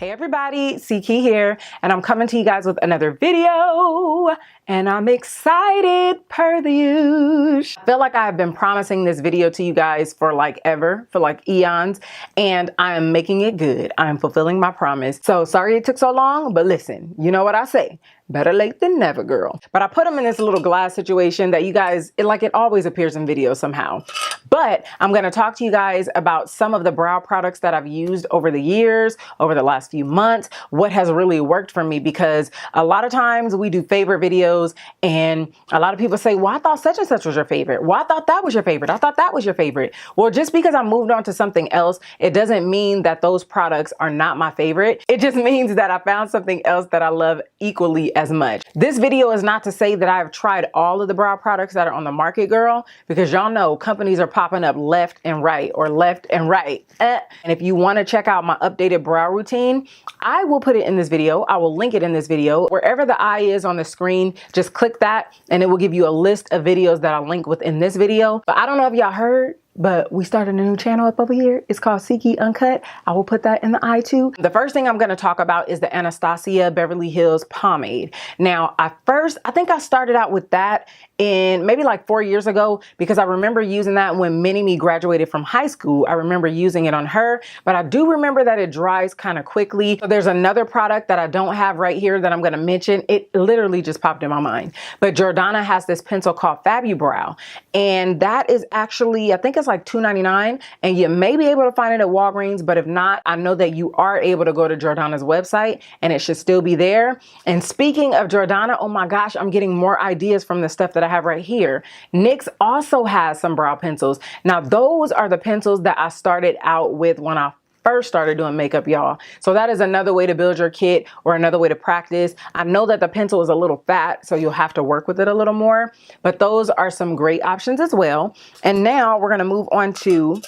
Hey everybody, Key here, and I'm coming to you guys with another video, and I'm excited per the usual. I feel like I've been promising this video to you guys for like ever, for like eons, and I am making it good. I am fulfilling my promise. So sorry it took so long, but listen, you know what I say. Better late than never, girl. But I put them in this little glass situation that you guys, it always appears in videos somehow. But I'm gonna talk to you guys about some of the brow products that I've used over the years, over the last few months, what has really worked for me, because a lot of times we do favorite videos and a lot of people say, well, I thought such and such was your favorite. Well, I thought that was your favorite. I thought that was your favorite. Well, just because I moved on to something else, it doesn't mean that those products are not my favorite. It just means that I found something else that I love equally as much. This video is not to say that I've tried all of the brow products that are on the market, girl, because y'all know companies are popping up left and right or left and right. And if you want to check out my updated brow routine, I will put it in this video. I will link it in this video. Wherever the eye is on the screen, just click that and it will give you a list of videos that I'll link within this video. But I don't know if y'all heard, but we started a new channel up over here. It's called Key Uncut. I will put that in the eye too. The first thing I'm going to talk about is the Anastasia Beverly Hills pomade. Now, I think I started out with that in maybe like 4 years ago, because I remember using that when Mini-Me graduated from high school. I remember using it on her, but I do remember that it dries kind of quickly. So there's another product that I don't have right here that I'm going to mention. It literally just popped in my mind, but Jordana has this pencil called Fabubrow, and that is actually, I think it's like $2.99, and you may be able to find it at Walgreens, but if not, I know that you are able to go to Jordana's website and it should still be there. And speaking of Jordana, oh my gosh, I'm getting more ideas from the stuff that I have right here. NYX also has some brow pencils. Now those are the pencils that I started out with when I first started doing makeup, y'all. So that is another way to build your kit or another way to practice. I know that the pencil is a little fat, so you'll have to work with it a little more, but those are some great options as well. And now we're gonna move on to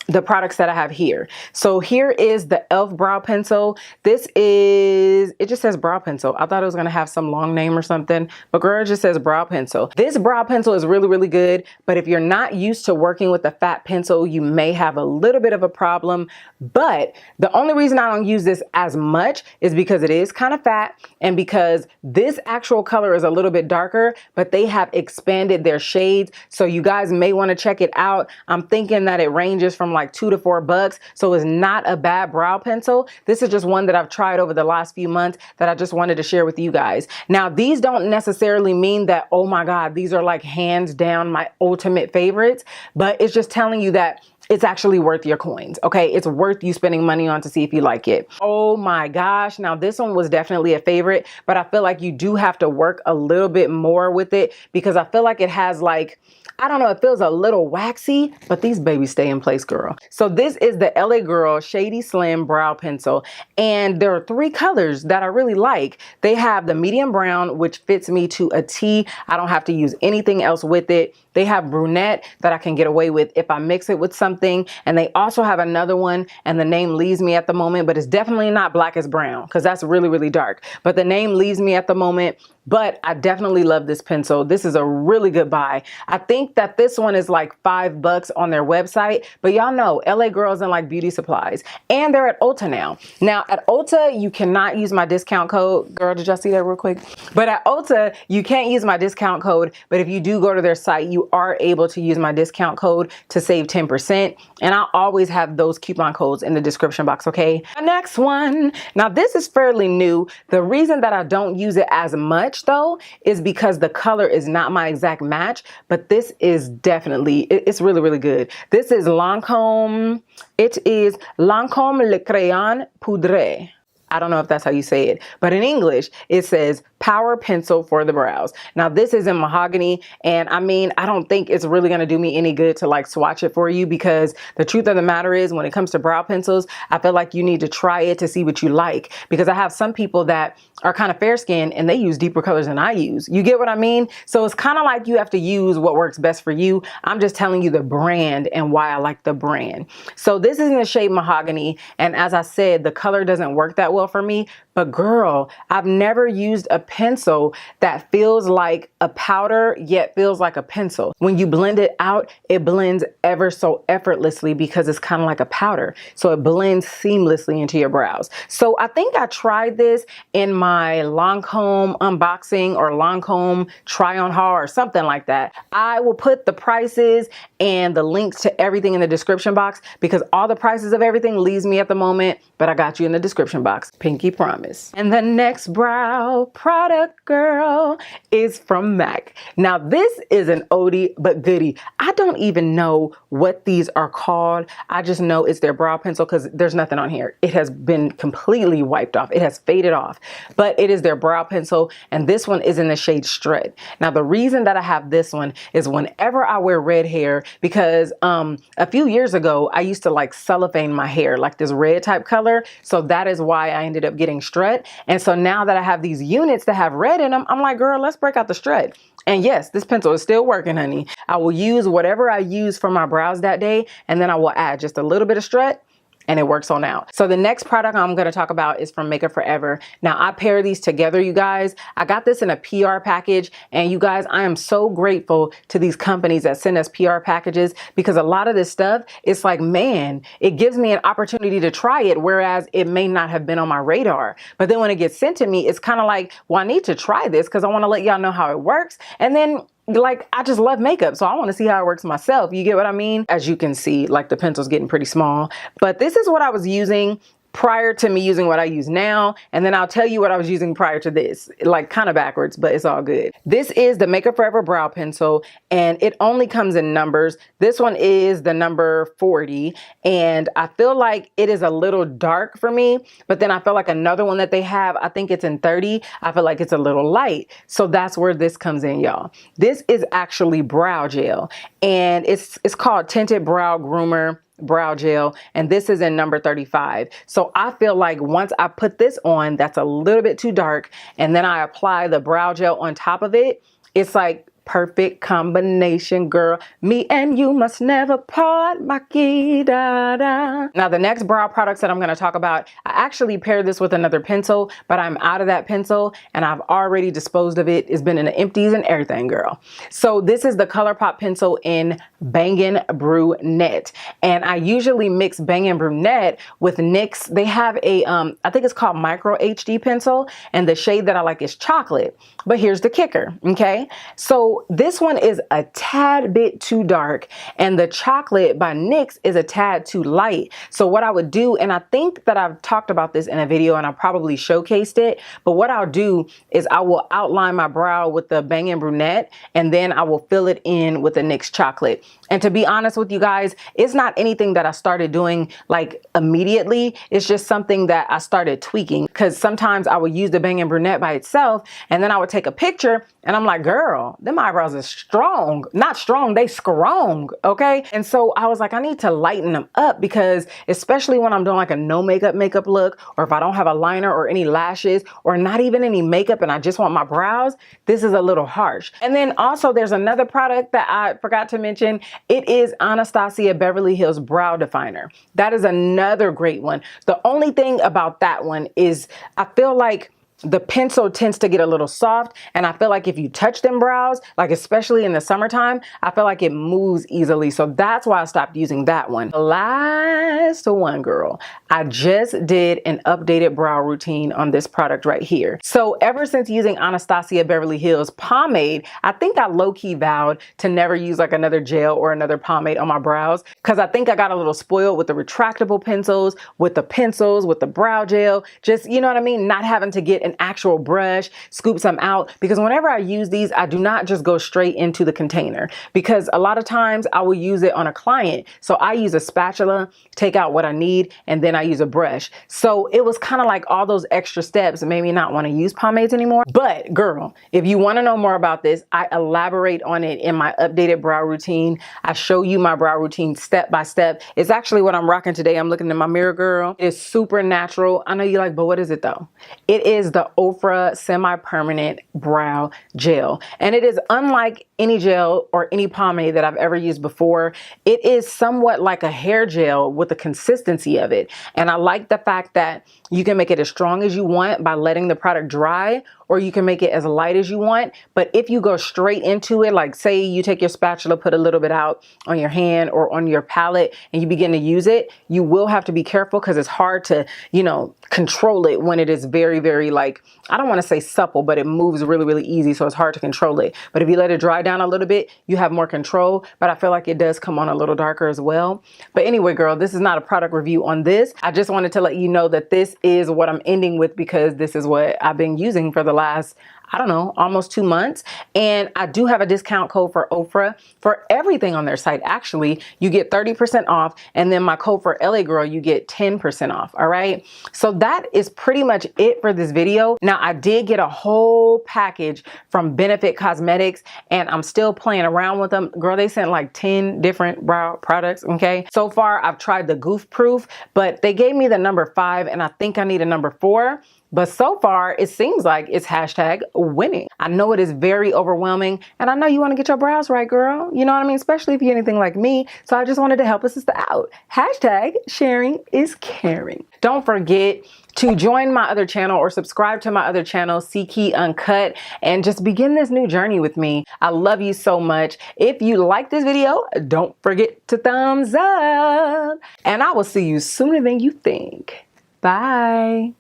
the products that I have here. So here is the e.l.f. brow pencil. This is, it just says brow pencil. I thought it was gonna have some long name or something, but girl, it just says brow pencil. This brow pencil is really, really good, but if you're not used to working with a fat pencil, you may have a little bit of a problem. But the only reason I don't use this as much is because it is kind of fat, and because this actual color is a little bit darker, but they have expanded their shades. So you guys may wanna check it out. I'm thinking that it ranges from like $2 to $4, so it's not a bad brow pencil. This is just one that I've tried over the last few months that I just wanted to share with you guys. Now, these don't necessarily mean that, oh my God, these are like hands down my ultimate favorites, but it's just telling you that it's actually worth your coins, okay? It's worth you spending money on to see if you like it. Oh my gosh, now this one was definitely a favorite, but I feel like you do have to work a little bit more with it, because I feel like it has like, I don't know, it feels a little waxy, but these babies stay in place, girl. So this is the LA Girl Shady Slim Brow Pencil, and there are 3 colors that I really like. They have the medium brown, which fits me to a T. I don't have to use anything else with it. They have brunette that I can get away with if I mix it with something. And they also have another one, and the name leaves me at the moment, but it's definitely not black as brown, because that's really, really dark. But the name leaves me at the moment. But I definitely love this pencil. This is a really good buy. I think that this one is like $5 on their website, but y'all know LA Girls and like beauty supplies, and they're at Ulta now. Now at Ulta, you cannot use my discount code. Girl, did y'all see that real quick? But at Ulta, you can't use my discount code, but if you do go to their site, you are able to use my discount code to save 10%. And I always have those coupon codes in the description box, okay? The next one. Now this is fairly new. The reason that I don't use it as much though is because the color is not my exact match, but this is definitely, it's really, really good. This is Lancome. It is Lancome Le Crayon Poudre. I don't know if that's how you say it, but in English, it says Power Pencil for the Brows. Now this is in mahogany, and I mean, I don't think it's really gonna do me any good to like swatch it for you, because the truth of the matter is, when it comes to brow pencils, I feel like you need to try it to see what you like, because I have some people that are kind of fair skinned and they use deeper colors than I use. You get what I mean? So it's kind of like you have to use what works best for you. I'm just telling you the brand and why I like the brand. So this is in the shade mahogany, and as I said, the color doesn't work that well well for me. But girl, I've never used a pencil that feels like a powder yet feels like a pencil. When you blend it out, it blends ever so effortlessly because it's kind of like a powder. So it blends seamlessly into your brows. So I think I tried this in my Lancome unboxing or Lancome try on haul or something like that. I will put the prices and the links to everything in the description box because all the prices of everything leaves me at the moment, but I got you in the description box. Pinky promise. And the next brow product, girl, is from MAC. Now this is an oldie but goodie. I don't even know what these are called. I just know it's their brow pencil because there's nothing on here. It has been completely wiped off. It has faded off, but it is their brow pencil. And this one is in the shade Strut. Now the reason that I have this one is whenever I wear red hair, because a few years ago, I used to like cellophane my hair, like this red type color. So that is why I ended up getting Strut. And so now that I have these units that have red in them, I'm like, girl, let's break out the Strut. And yes, this pencil is still working, honey. I will use whatever I use for my brows that day, and then I will add just a little bit of Strut, and it works on out. So the next product I'm gonna talk about is from Makeup Forever. Now I pair these together, you guys. I got this in a PR package, and you guys, I am so grateful to these companies that send us PR packages because a lot of this stuff, it's like, man, it gives me an opportunity to try it, whereas it may not have been on my radar. But then when it gets sent to me, it's kind of like, well, I need to try this because I wanna let y'all know how it works. And then like, I just love makeup, so I want to see how it works myself. You get what I mean? As you can see, like the pencil's getting pretty small, but this is what I was using prior to me using what I use now. And then I'll tell you what I was using prior to this, like kind of backwards, but it's all good. This is the Makeup Forever brow pencil, and it only comes in numbers. This one is the number 40, and I feel like it is a little dark for me, but then I feel like another one that they have, I think it's in 30. I feel like it's a little light. So that's where this comes in, y'all. This is actually brow gel, and it's called Tinted Brow Groomer brow gel, and this is in number 35. So I feel like once I put this on, that's a little bit too dark, and then I apply the brow gel on top of it, it's like perfect combination, girl. Me and you must never part, Maki da da. Now the next brow products that I'm going to talk about, I actually paired this with another pencil, but I'm out of that pencil and I've already disposed of it. It's been in the empties and everything, girl. So this is the ColourPop pencil in Bangin' Brunette, and I usually mix Bangin' Brunette with NYX. They have a I think it's called Micro HD pencil, and the shade that I like is chocolate. But here's the kicker, okay? So this one is a tad bit too dark, and the chocolate by NYX is a tad too light. So what I would do, and I think that I've talked about this in a video and I probably showcased it, but what I'll do is I will outline my brow with the Bangin' Brunette, and then I will fill it in with the NYX chocolate. And to be honest with you guys, it's not anything that I started doing like immediately. It's just something that I started tweaking, because sometimes I would use the Bangin' Brunette by itself, and then I would take a picture and I'm like, girl, them eyebrows are strong. Not strong, they strong, okay? And so I was like, I need to lighten them up, because especially when I'm doing like a no makeup look, or if I don't have a liner or any lashes or not even any makeup and I just want my brows, this is a little harsh. And then also there's another product that I forgot to mention. It is Anastasia Beverly Hills Brow Definer. That is another great one. The only thing about that one is I feel like the pencil tends to get a little soft, and I feel like if you touch them brows, like especially in the summertime, I feel like it moves easily. So that's why I stopped using that one. Last one, girl. I just did an updated brow routine on this product right here. So ever since using Anastasia Beverly Hills pomade, I think I low-key vowed to never use like another gel or another pomade on my brows, because I think I got a little spoiled with the retractable pencils, with the brow gel, just, you know what I mean? Not having to get an actual brush, scoop some out, because whenever I use these, I do not just go straight into the container, because a lot of times I will use it on a client. So I use a spatula, take out what I need, and then I use a brush. So it was kind of like all those extra steps made me not want to use pomades anymore. But girl, if you want to know more about this, I elaborate on it in my updated brow routine. I show you my brow routine step by step. It's actually what I'm rocking today. I'm looking in my mirror, girl. It's super natural. I know you're like, but what is it though? It is the Ofra semi-permanent brow gel, and it is unlike any gel or any pomade that I've ever used before. It is somewhat like a hair gel with the consistency of it. And I like the fact that you can make it as strong as you want by letting the product dry, or you can make it as light as you want. But if you go straight into it, like say you take your spatula, put a little bit out on your hand or on your palette and you begin to use it, you will have to be careful because it's hard to, you know, control it when it is very, very like, I don't want to say supple, but it moves really, really easy. So it's hard to control it. But if you let it dry down a little bit, you have more control. But I feel like it does come on a little darker as well. But anyway, girl, this is not a product review on this. I just wanted to let you know that this is what I'm ending with because this is what I've been using for the last, I don't know, almost 2 months. And I do have a discount code for Ofra for everything on their site. Actually, you get 30% off. And then my code for LA Girl, you get 10% off. All right. So that is pretty much it for this video. Now, I did get a whole package from Benefit Cosmetics and I'm still playing around with them. Girl, they sent like 10 different brow products. Okay. So far, I've tried the Goof Proof, but they gave me the number 5 and I think I need a number 4. But so far, it seems like it's hashtag winning. I know it is very overwhelming and I know you want to get your brows right, girl. You know what I mean? Especially if you're anything like me. So I just wanted to help a sister out. Hashtag sharing is caring. Don't forget to join my other channel or subscribe to my other channel, C-Key Uncut, and just begin this new journey with me. I love you so much. If you like this video, don't forget to thumbs up. And I will see you sooner than you think. Bye.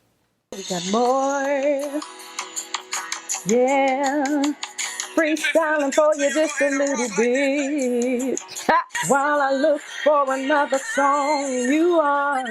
We got more, yeah, freestyling for you just a little bit. While I look for another song, you are.